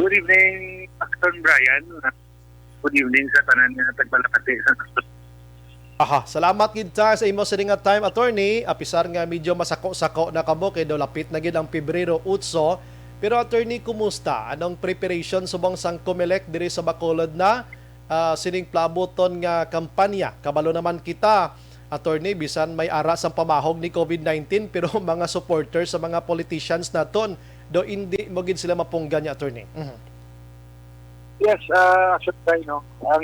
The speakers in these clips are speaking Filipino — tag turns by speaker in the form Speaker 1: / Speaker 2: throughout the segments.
Speaker 1: Good evening, Acton Brian. Good evening sa tanan nga tagbalakati sa
Speaker 2: Aha, salamat gid sa imo sa nga time, attorney. Apisar nga medyo masako-sako na kamo kay do lapit na gid ang Pebrero 8. Pero attorney, kumusta? Anong preparation subong sang Comelec diri sa Bacolod na sining plaboton nga kampanya? Kabalo naman kita, attorney, bisan may ara sang pamahog ni COVID-19 pero mga supporters sa mga politicians naton do hindi mo gid sila mapunggan niya, attorney.
Speaker 1: Yes, actually, no, ang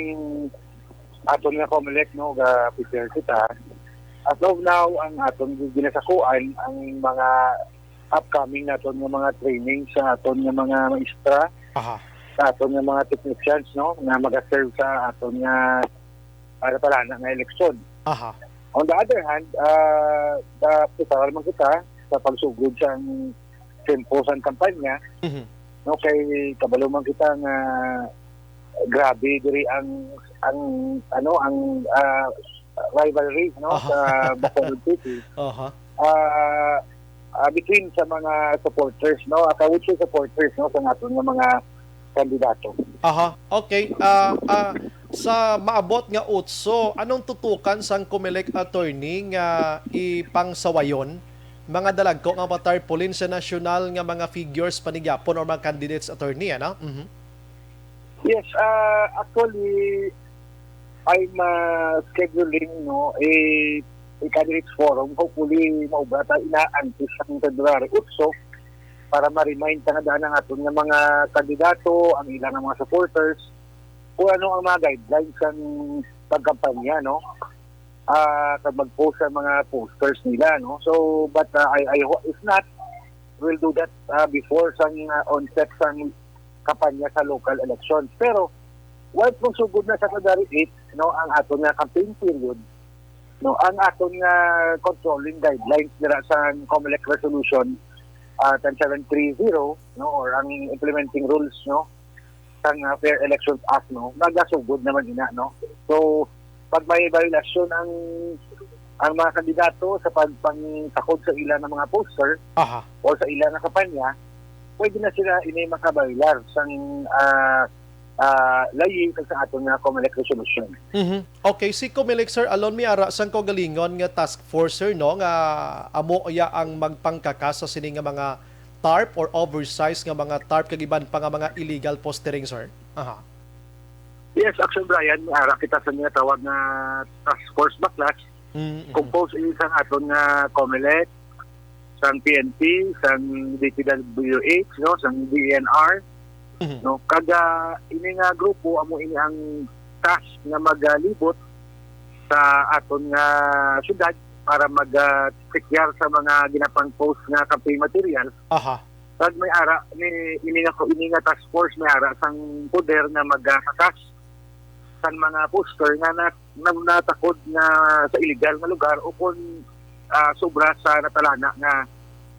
Speaker 1: aton nga Comelec, no, ga prepare kita. As of now, ang aton ginasakuan ang mga upcoming naton nga mga training sa aton nga mga maestra,
Speaker 2: Aha.
Speaker 1: sa aton nga mga technicians, no, nga mag-serve sa aton nga palana nga eleksyon.
Speaker 2: Aha.
Speaker 1: On the other hand, prepare man kita sa pagsugod sa tempo sa kampanya. No, kay kabalo man kita nga grabe diri ang rivalry, no, sa Bacolod City.
Speaker 2: Aha.
Speaker 1: Between sa mga supporters, no, kawit supporters, no, sa naton nga mga kandidato.
Speaker 2: Aha. Okay. Sa maabot nga utso, anong tutukan sang Comelec, attorney, nga ipangsawayon mga dalagko nga matarpolin sa nasyonal nga mga figures panigyapon or mga candidates, attorney, ano?
Speaker 1: Yes, actually I'm scheduling, no, a candidates forum. Hopefully maubata inaantis ang February 8 para ma-remind nga daan ang aton nga mga kandidato, ang ilang mga supporters kung ano ang mga guidelines ng pagkampanya, no, kag mag-post sa mga posters nila, no. So but I hope if not, we'll do that before sa onset sa kampanya sa local elections. Pero once mong sugod na sa February 8, no, ang aton nga campaign period, no, ang aton nga controlling guidelines nila sa Comelec Resolution 10730, no, or ang implementing rules, no, sa Fair Elections Act, no, nagasugod naman ina, no. So pag may violation ang mga kandidato sa pagpangtakod sa ilan ng mga poster,
Speaker 2: Aha.
Speaker 1: o sa ilan ng kampanya, pwede na sila makabaylar sang layi sa aton nga Comelec Resolution.
Speaker 2: Okay, si Comelec, sir, alon mi ara sang kogalingon nga task force, sir, no, nga amo ya ang magpangkakas sa sini nga mga TARP or oversized nga mga TARP kagiban pa nga mga illegal postering, sir. Aha.
Speaker 1: Yes, actually, Brian, ara kita sa mga tawag na task force backlash. Compose isang aton nga Comelec, sang PNP, sang DPWH, no, sang DNR, no, kada ini nga grupo amo ini ang task nga magalibot sa aton nga syudad para mag-secure sa mga ginapang post nga campaign material.
Speaker 2: Aha.
Speaker 1: Kag may ara ni ini nga task force may ara sang poder nga magkakas sa mga poster nga natakod nga sa illegal nga lugar o kung sobra sa natalana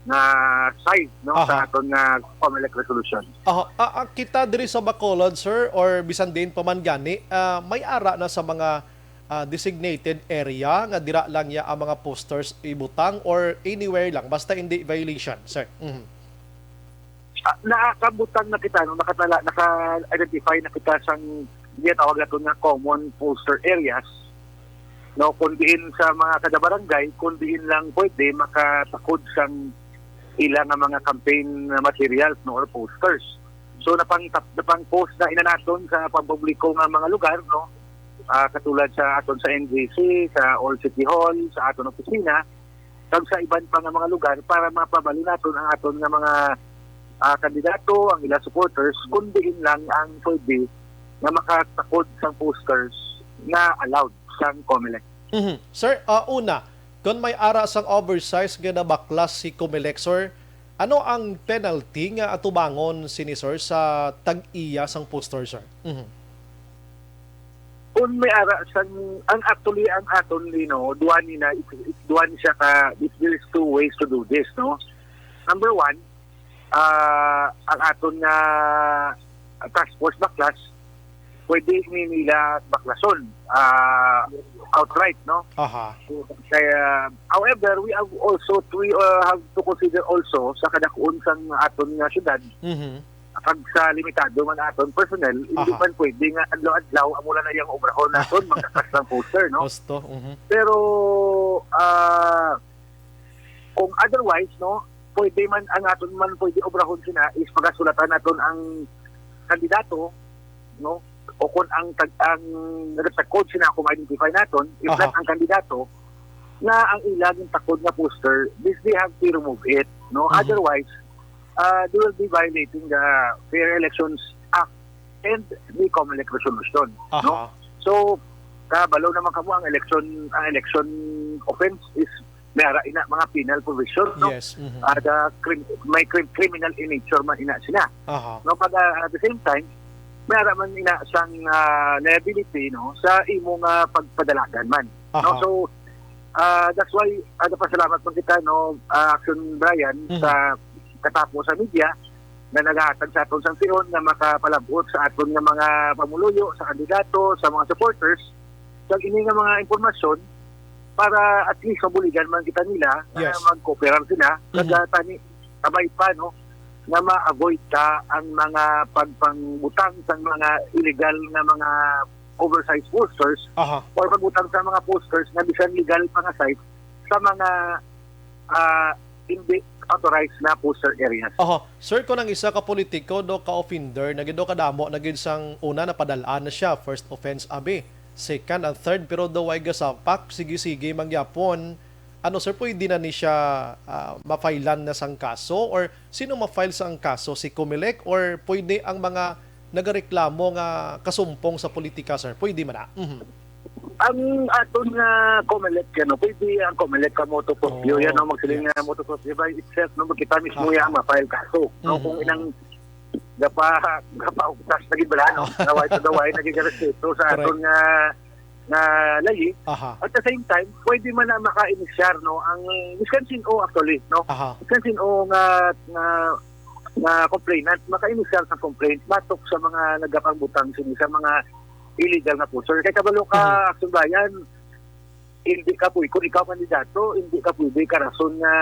Speaker 1: nga size, no, sa aton nga Comelec Resolution.
Speaker 2: Kita diri sa Bacolod, sir, or bisan din paman gani, may ara na sa mga designated area nga dira lang ya ang mga posters ibutang or anywhere lang basta hindi violation, sir.
Speaker 1: Nakakabutang na kita, no, naka-identify na kita sa tawag nato nga common poster areas, no, kundiin sa mga kada-barangay, kundiin lang pwede makatakod sang ilang nga mga campaign materials, no, or posters. So napang-post na inanaton sa pampubliko nga mga lugar, no, katulad sa aton sa NGC, sa All City Hall, sa aton opisina, kag sa iban pa nga mga lugar para mapabali naton ang aton nga mga kandidato, ang ilang supporters, kundiin lang ang pwede na makatakod sa posters na allowed sa Comelec.
Speaker 2: Sir, una, kung may ara sang oversized nga nabaklas si Comelec, sir, ano ang penalty nga atubangon sini sir sa tag-iya sang poster, sir?
Speaker 1: Kung may ara sang ang aton no, duan siya ka, there's two ways to do this, no. Number one, ang aton nga task force backlash, pwede nila baklason outright, no. Kaya however we have to consider also sa kadakuon sang aton nga syudad pag sa limitado man aton personnel, hindi man pwede nga adlaw-adlaw amula na yung obrahon naton magkakas ng poster, no?
Speaker 2: Gusto.
Speaker 1: Pero kung otherwise, no, pwede man ang aton man pwede obrahon sina is pagasulatan naton ang kandidato, no? O kung ang sa code sina kung identify naton, if not ang kandidato na ang ilang takod na poster, they have to remove it, no? Otherwise, they will be violating the Fair Elections Act and the COMELEC resolution, no? So, kabalo naman kamo ang election offense is mayara ina mga penal provisions, no?
Speaker 2: Yes.
Speaker 1: May criminal in nature man ina sila. No, pag at the same time mayara man ina sang liability, no, sa imong pagpadalagan man. No, so that's why pasalamat man kita, no, Action Brian, sa katapos sa media na naghahatag sa aton sang tion na makapalabot sa aton nga mga pamuluyo, sa kandidato, sa mga supporters sa ini nga mga impormasyon para at least mabuligan man kita nila na mag-cooperate sila tani sabay pa, no, na ma-avoid ka ang mga pagpangbutang sa mga illegal na mga oversized posters or pagbutang sa mga posters na bisan legal pa nga site sa mga hindi authorized na poster areas.
Speaker 2: Sir, kung ang isa ka politiko do ka offender nagid do kadamo nagid sang una na padalaan na siya first offense abi, second and third pero do way gasapak sige mangyapon, ano sir, pwede na ni siya ma-filean na sang kaso or sino ma-file sang kaso, si COMELEC or pwede ang mga nagareklamo nga kasumpong sa politika, sir, pwede man na?
Speaker 1: Ang aton nga COMELEC, no, pwede ang COMELEC ka motopropyo, yan ang magsiling nga motopropyo by itself, no, kita mismo yan ma-file kaso, no, kung inang gapa-ugtas na gibala, no, naway nagigarespeto sa aton nga layi. At the same time, pwede man na maka-inisyar, no, ang Wisconsin O actually, no, Wisconsin O nga complainant, maka-inisyar sa complaint, matok sa mga nagapang-butang sa mga illegal na poster. Kaya kabalo ka, Action Bayan, hindi ka pwede, kung ikaw kandidato, hindi ka pwede ka rason na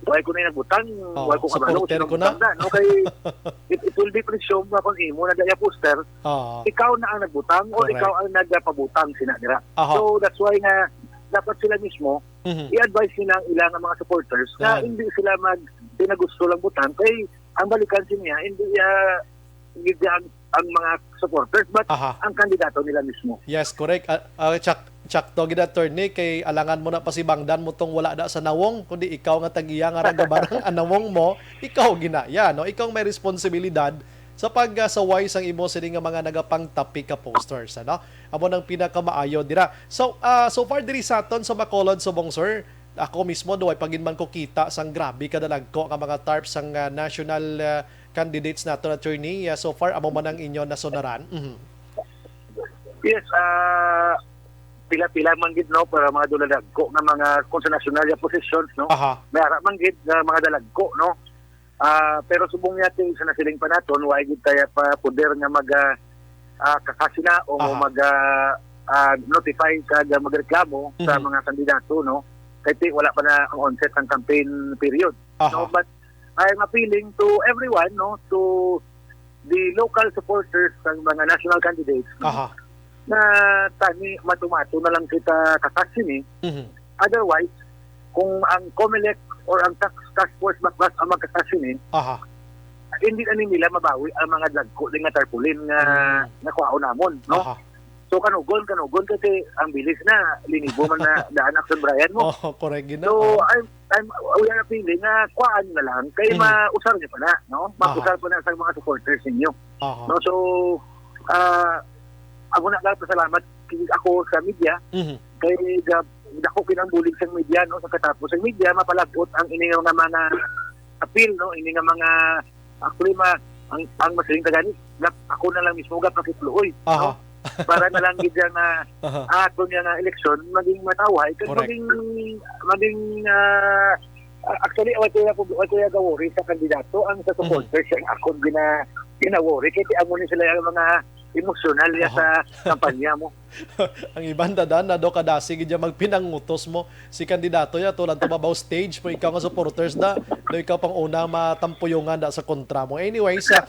Speaker 1: why ko na nagbutang, why ko kabalo,
Speaker 2: ko na.
Speaker 1: No? Kaya it will be presumed na kung imo na daya poster, ikaw na ang nagbutang o ikaw ang nagpabutang sinadira. So that's why nga dapat sila mismo i-advise nila ang ilang mga supporters na hindi sila pinagusto lang butang kay ang balikan niya hindi ang mga supporters but ang kandidato nila mismo.
Speaker 2: Yes, correct. Chak to gid attorney kay alangan mo na pasibangdan mo tong wala da sa nawong kundi ikaw nga tagiya nga ragabarang anawong mo, ikaw ginaya, no? Ikaw may responsibilidad sa pagsaway sang imo sini nga mga nagapangtapi ka posters, ano? Amo nang pinakamaayo dira. So far diri sa aton sa Bacolod subong, sir, ako mismo do ay paginman ko kita sang grabe kadalagko nga mga tarps sang national candidates nato, attorney. So far amo man ang inyo nasonaran.
Speaker 1: Yes, pila-pila man gid, no, para mga duladagko nga mga national positions, no. May ara man gid nga mga dalagko, no. Pero subong niya sa nasiling pa naton wa gid kaya pa poder nga kakasina o notify kada magreklamo sa mga kandidato, no. Kaya wala pa na ang onset ng campaign period. No, but I am appealing to everyone, no, to the local supporters ng mga national candidates, no, na tani matumato na lang kita kakasin Otherwise, kung ang COMELEC or ang task force baklas ang magkakasin hindi na nila mabawi ang mga dagko din nga tarpaulin nga nakuha namon, no. So kanugon kasi ang bilis na linibo man na daan Action Brian mo.
Speaker 2: Correct gina.
Speaker 1: So we are appealing na kuhaan na lang kay mausar niyo pa na, no? Mag-usar pa na sa mga supporters ninyo. No, so ako na lang pasalamat ako sa media kay dako kinambulig sa media, no, sa katapos sa media mapalagot ang ini nga mga appeal, no, ini nga mga actually ang masiling tagani ako na lang mismo ga pakitluoy, no? Para na lang gid nga ato nga eleksyon maging mataway kag maging actually wato ya gawori sa kandidato ang sa supporters ang ako ginawori kay amo ni sila ang mga emosyonal niya sa kampanya mo.
Speaker 2: Ang ibang dadan na do kadasi gid magpinangutos mo si kandidato ya tulad tumabaw stage mo ikaw nga supporters da do ikaw pang una matampuyungan da sa kontra mo. Anyway, sa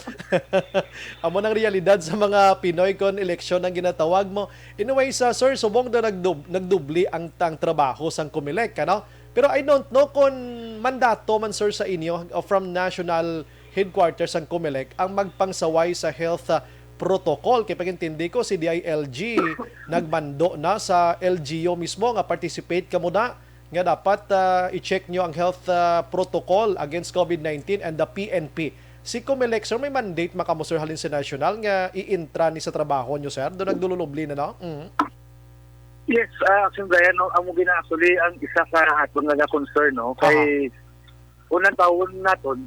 Speaker 2: amo nang realidad sa mga Pinoy kon eleksyon ang ginatawag mo. Anyway, sa sir subong da nagdubli ang trabaho sang Comelec, ano? Pero I don't know kung mandato man sir sa inyo from national headquarters ang Comelec ang magpangsaway sa health protocol. Kaya pagintindi ko, si DILG nagmando na sa LGU mismo nga participate ka muna nga dapat i-check nyo ang health protocol against COVID-19 and the PNP. Si Comelec, sir, may mandate makamo sir halin sa national nga i-intra ni sa trabaho nyo, sir? Doon nagdululubli na, no?
Speaker 1: Yes, Action Brian, no, amo gina-actually ang isa sa aton nga concern, no? Kay unang taon naton,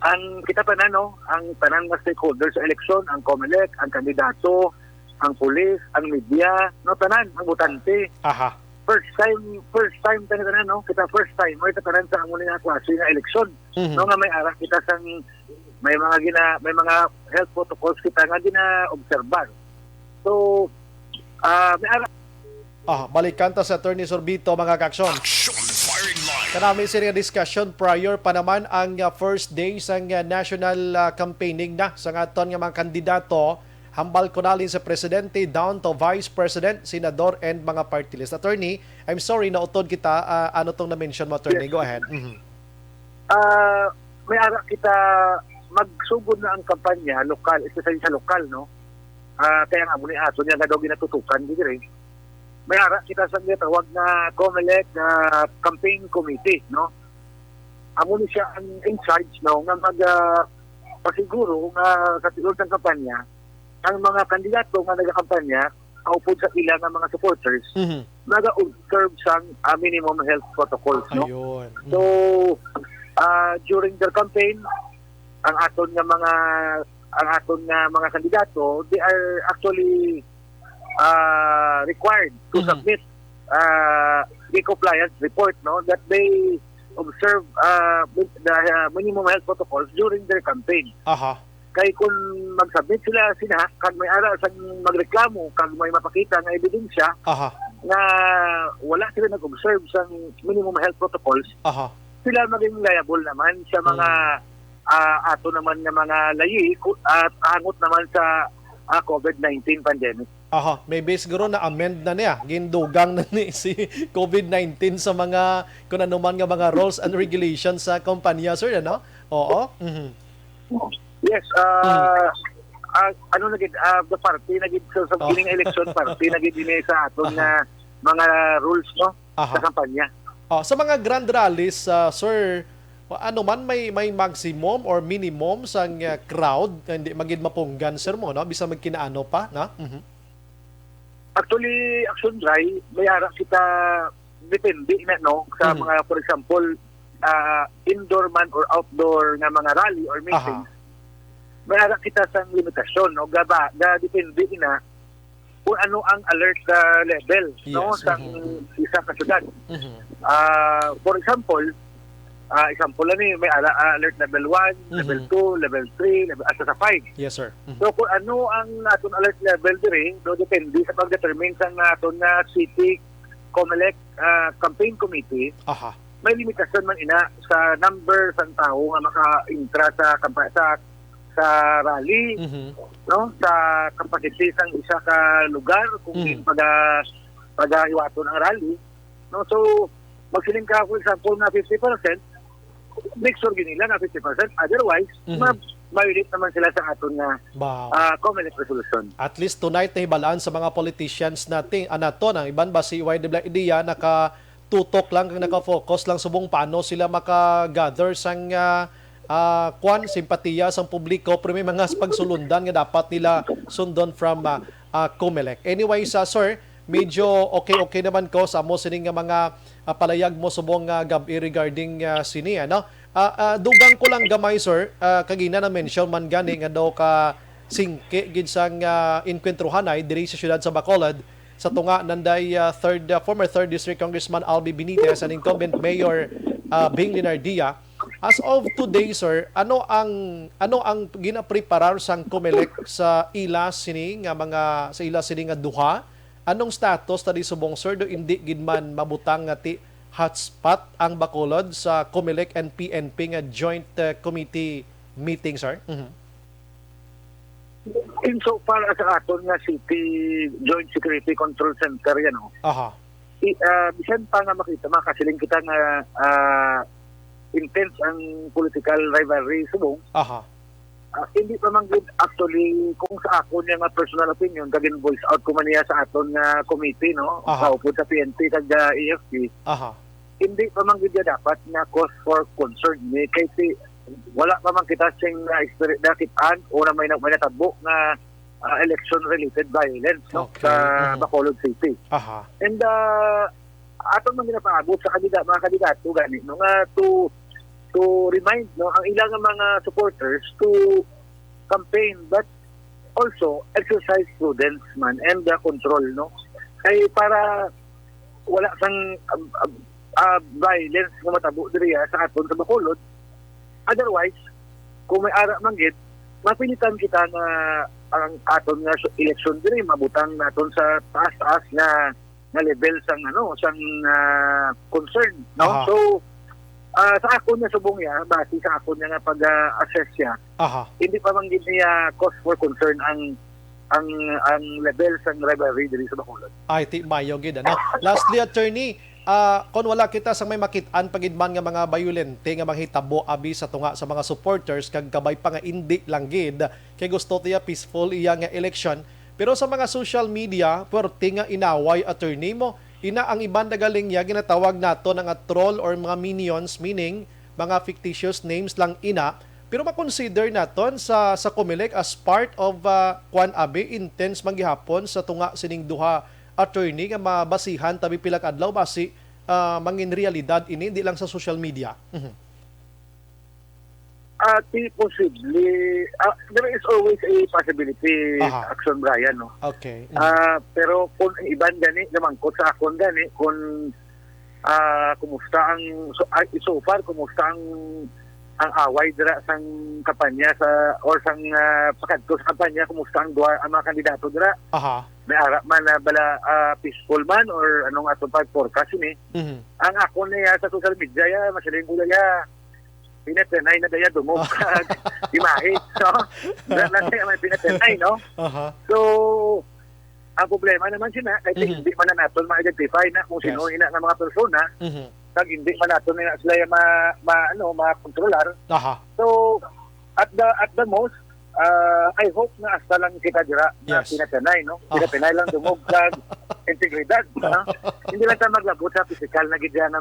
Speaker 1: ang kita tanan, no, ang tanan nga stakeholders sa eleksyon, ang Comelec, ang kandidato, ang pulis, ang media, no, tanan, ang botante.
Speaker 2: Aha.
Speaker 1: First time tanan, no, kita first time mo ita tanan sa among nga klase nga eleksyon. No nga may ara kita sang may mga health protocols kita nga gina-obserbar. So, may ara
Speaker 2: balikan ta sa Attorney Sorbito, mga kaksyon. Karami sila discussion prior pa naman ang first day sa national campaigning na sa aton nga mga kandidato. Hambal ko na sa presidente down to vice president, senador, and mga party list. Attorney, I'm sorry na utod kita. Ano tong na-mention mo, attorney? Yes. Go ahead.
Speaker 1: May ara kita magsugod na ang kampanya lokal, especially sa lokal, no? Kaya nga muli ato niya nga daw ginatutukan, di rin. May ara kita sa tawag na Comelec na campaign committee, no? Amo ni siya ang in charge, no, nga pasiguro nga sa tilod ng kampanya ang mga kandidato nga nagakampanya kaupod sa ilang nga mga supporters naga-observe sang minimum health protocols, no?
Speaker 2: Ayun.
Speaker 1: So during their campaign ang aton nga mga kandidato, they are actually required to submit the compliance report, no, that they observe the minimum health protocols during their campaign. Kay kung mag-submit sila kag may ara sang magreklamo kag may mapakita nga ebidensya na wala sila nag-observe sang minimum health protocols, sila maging liable naman sa mga ato naman nga mga layi at hangot naman sa COVID-19 pandemic.
Speaker 2: May base siguro na amend na niya. Gindugang na ni si COVID-19 sa mga kung ano man nga mga rules and regulations sa kumpanya, sir, ano? Oo.
Speaker 1: Yes, ano na gid the party na gid sa beginning election party na gid ini sa aton na mga rules, no, sa kampanya.
Speaker 2: Sa mga grand rallies, sir, ano man may maximum or minimum sang crowd hindi magid mapunggan, sir, mo, no, bisa magkinaano pa, na?
Speaker 1: Actually, Action Dry, may ara kita depende na, no, sa mga, for example, indoor man or outdoor na mga rally or meetings. May ara kita sa limitasyon, no, depende na kung ano ang alert level, no, sa isang kasyudad. For example, example lang may alert level 1, level 2, level 3, level asa sa 5.
Speaker 2: Yes, sir.
Speaker 1: So kung ano ang aton alert level dire, no, depende sa pag-determine sa aton na City Comelec campaign committee. May limitasyon man ina sa number sa tao nga maka-intra sa rally, no, sa capacity sang isa ka lugar kung pagahiwaton ang rally, no. So magsiling ka, for example, na 50%, make sure nila na 50%. Otherwise, ma-violate naman sila sa aton na Comelec resolution.
Speaker 2: At least tonight na hibalaan sa mga politicians natin. Anato, ang iban ba si YWDIA nakatutok lang, nakafocus lang sa buong paano sila makagather sang simpatiya sa publiko, pero may mga pagsulundan nga dapat nila sundon from Comelec. Anyway, sir, medyo okay naman ko sa mo sining nga mga palayag mo subong gabi regarding sini, ano? Dugang ko lang gamay, sir, kagina na mention man gani nga daw ka singke gid sang inkwentruhanay diri sa siyudad sa Bacolod sa tunga nanday former 3rd District Congressman Albi Benitez and incumbent Mayor Bing Linardia. As of today, sir, ano ang ginapreparar sang COMELEC sa ila sini nga duha? Anong status tadi subong, sir, do hindi gid man mabutang nga ti hotspot ang Bacolod sa COMELEC and PNP nga joint committee meeting, sir?
Speaker 1: Insofar as aton nga City Joint Security Control Center yan,
Speaker 2: Aha.
Speaker 1: bisan pa nga makasiling kita nga intense ang political rivalry subong.
Speaker 2: Aha.
Speaker 1: Hindi pa man good actually kung sa ako niya nga personal opinion kagin voice out ko man niya sa aton nga committee kaupod sa PNP kag AFP.
Speaker 2: Aha.
Speaker 1: Hindi pa man gud dapat na cause for concern ni kasi wala pa man kita sing nakitaan o na may natabo nga election related violence
Speaker 2: Okay.
Speaker 1: sa Bacolod City.
Speaker 2: Aha.
Speaker 1: And aton man ginapaabot sa mga kandidato gani nga to remind ang ilang mga supporters to campaign but also exercise prudence man and control kay para wala sang violence nga matabo diriya sa aton sa Bacolod. Otherwise kung may ara man gid mapilitan kita nga ang aton nga election diri mabutang naton sa taas-taas na level sang concern
Speaker 2: Aha.
Speaker 1: So sa ako niya subong ya, base sa ako niya nga pag-assess niya,
Speaker 2: Aha.
Speaker 1: hindi pa man gid niya cause for concern ang level sa rivalry diri sa Bacolod.
Speaker 2: Ay, ti mayo gid ano. Lastly, attorney, kon wala kita sa may makit-an pagidman nga mga bayulente nga manghitabo abi sa tunga sa mga supporters kag kabay pa nga indi lang gid kay gusto tiya peaceful iya nga election. Pero sa mga social media, puwerte nga inaway, attorney mo, ina ang iban na galing niya, ginatawag nato nga troll or mga minions, meaning mga fictitious names lang ina, pero makonsider naton sa COMELEC as part of kwan abi intense manggihapon sa tunga sining duha, attorney, nga mabasihan tabi pila ka adlaw basi mangin realidad ini di lang sa social media.
Speaker 1: Possibly, there is always a possibility,
Speaker 2: Aha.
Speaker 1: Action Brian,
Speaker 2: Okay.
Speaker 1: pero kung iban gani, namangkot sa akon gani, kung kumusta so far, kumusta ang away dira sang kampanya or sang pakadto sa kampanya, kumusta ang mga kandidato dira,
Speaker 2: Aha.
Speaker 1: may ara man na bala peaceful man or anong atong pag-forecast ini. Ang akon niya sa social media, masaling gulaya, pinatenay na daya dumog kag imahe, Nasa may pinatenay,
Speaker 2: Aha.
Speaker 1: So, ang problema naman sina, kahit hindi man na natin ma-identify na kung sino ina ng mga persona, kag hindi man natin na sila ma-kontrolar.
Speaker 2: Aha.
Speaker 1: So, at the most, I hope na hasta lang kita dira na
Speaker 2: Yes.
Speaker 1: pinatenay, Pinatenay lang dumog kag integridad. Hindi lang tayo maglabot sa physical na gidya ng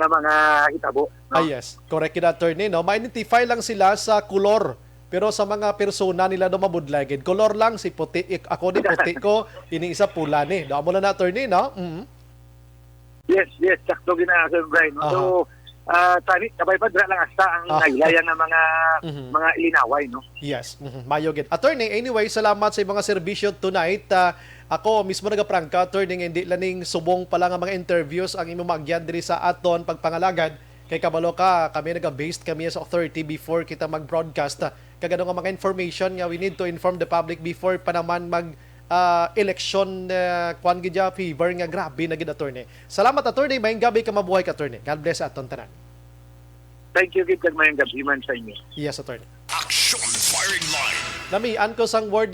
Speaker 1: mga hitabo.
Speaker 2: Yes, correct yun, attorney, ma-identify lang sila sa color. Pero sa mga persona nila mabudlagid, color lang, si puti, ako ni puti ko, ini isa pula ni. Damo na attorney, no?
Speaker 1: Yes, sakto ginasa Brian. So, tani kabay pa dira lang hasta ang nailayan ng mga ilinaway,
Speaker 2: Yes, mayo gid. Attorney, anyway, salamat sa mga serbisyo tonight. Ako mismo nagaprangka, attorney, hindi laning subong pala nga mga interviews ang imo magyan diri sa aton pagpangalagad. Kay kabalo ka, kami naga-based kami as authority before kita mag-broadcast. Kagano nga mga information nga we need to inform the public before pa naman election kwan gidya fever nga grabe na gid, attorney. Salamat, attorney. Maayong gabi ka, mabuhay ka, attorney. God bless aton tanan.
Speaker 1: Thank you, gid kag mayong gabi man sa inyo.
Speaker 2: Yes, attorney.
Speaker 3: Action Firing Line.
Speaker 2: Namian ko sang word